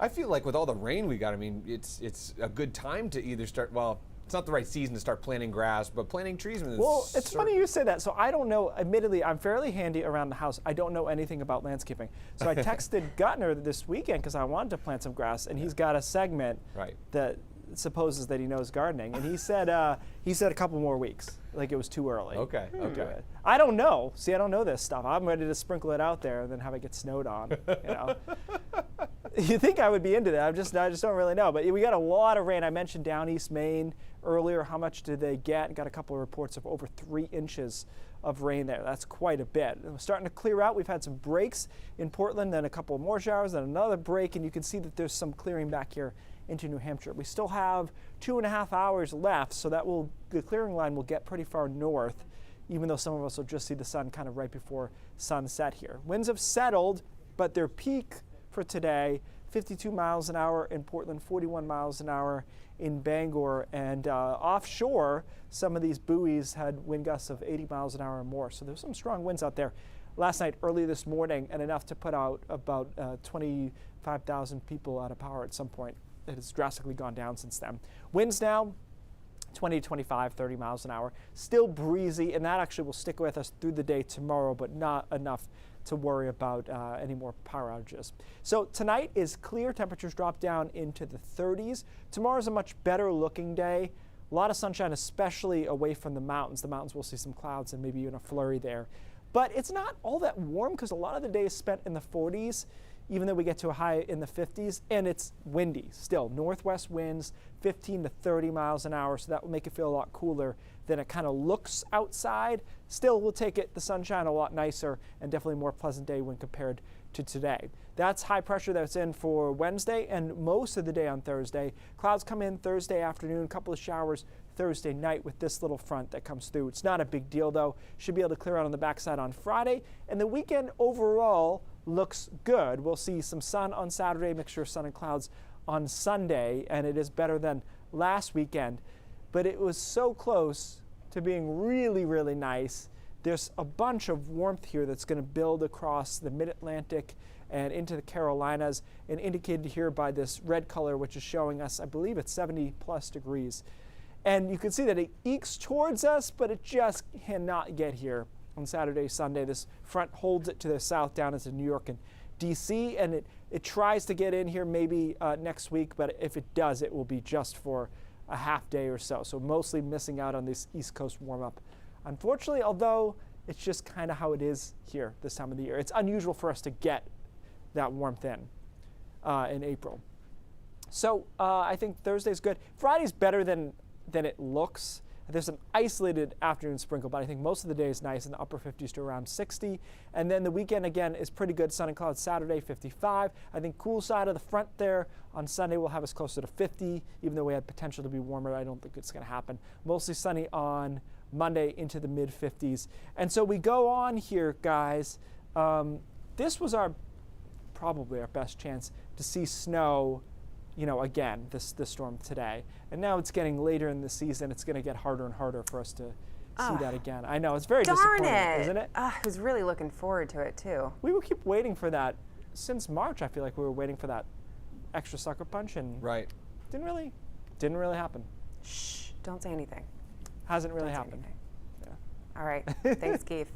I feel like with all the rain we got, I mean, it's a good time to either start, well, it's not the right season to start planting grass, but planting trees. Well, it's funny you say that. So I don't know, admittedly, I'm fairly handy around the house. I don't know anything about landscaping. So I texted Guttner this weekend because I wanted to plant some grass, and he's got a segment that supposes that he knows gardening, and he said a couple more weeks, like it was too early. Okay. I don't know. See, I don't know this stuff. I'm ready to sprinkle it out there and then have it get snowed on. You know, you think I would be into that? I just don't really know. But we got a lot of rain. I mentioned down East Maine earlier. How much did they get? Got a couple of reports of over 3 inches of rain there. That's quite a bit. We're starting to clear out. We've had some breaks in Portland, then a couple more showers, then another break, and you can see that there's some clearing back here into New Hampshire. We still have 2.5 hours left, so the clearing line will get pretty far north, even though some of us will just see the sun kind of right before sunset here. Winds have settled, but their peak for today, 52 miles an hour in Portland, 41 miles an hour in Bangor, and offshore, some of these buoys had wind gusts of 80 miles an hour or more. So there's some strong winds out there last night, early this morning, and enough to put out about 25,000 people out of power at some point. It has drastically gone down since then. Winds now 20 to 25, 30 miles an hour. Still breezy, and that actually will stick with us through the day tomorrow, but not enough to worry about any more power outages. So tonight is clear. Temperatures drop down into the 30s. Tomorrow's a much better looking day. A lot of sunshine, especially away from the mountains. The mountains will see some clouds and maybe even a flurry there. But it's not all that warm because a lot of the day is spent in the 40s. Even though we get to a high in the 50s, and it's windy still. Northwest winds, 15 to 30 miles an hour, so that will make it feel a lot cooler than it kind of looks outside. Still, we'll take it, the sunshine, a lot nicer, and definitely a more pleasant day when compared to today. That's high pressure that's in for Wednesday and most of the day on Thursday. Clouds come in Thursday afternoon, a couple of showers Thursday night with this little front that comes through. It's not a big deal, though. Should be able to clear out on the backside on Friday, and the weekend overall looks good. We'll see some sun on Saturday, mixture of sun and clouds on Sunday, and it is better than last weekend. But it was so close to being really, really nice. There's a bunch of warmth here that's going to build across the mid-Atlantic and into the Carolinas, and indicated here by this red color, which is showing us, I believe it's 70 plus degrees. And you can see that it ekes towards us, but it just cannot get here. On Saturday, Sunday, this front holds it to the south down into New York and D.C., and it tries to get in here maybe next week, but if it does, it will be just for a half day or so. So mostly missing out on this East Coast warm-up. Unfortunately, although it's just kind of how it is here this time of the year. It's unusual for us to get that warmth in April. So I think Thursday's good. Friday's better than it looks. There's an isolated afternoon sprinkle, but I think most of the day is nice in the upper 50s to around 60. And then the weekend, again, is pretty good. Sun and clouds Saturday, 55. I think cool side of the front there on Sunday will have us closer to 50. Even though we had potential to be warmer, I don't think it's going to happen. Mostly sunny on Monday into the mid-50s. And so we go on here, guys. This was probably our best chance to see snow, again, this storm today. And now it's getting later in the season. It's going to get harder and harder for us to see that again. I know, it's very disappointing, isn't it? I was really looking forward to it, too. We will keep waiting for that. Since March, I feel like we were waiting for that extra sucker punch, and didn't really happen. Shh, don't say anything. Hasn't really happened. Yeah. All right, thanks, Keith.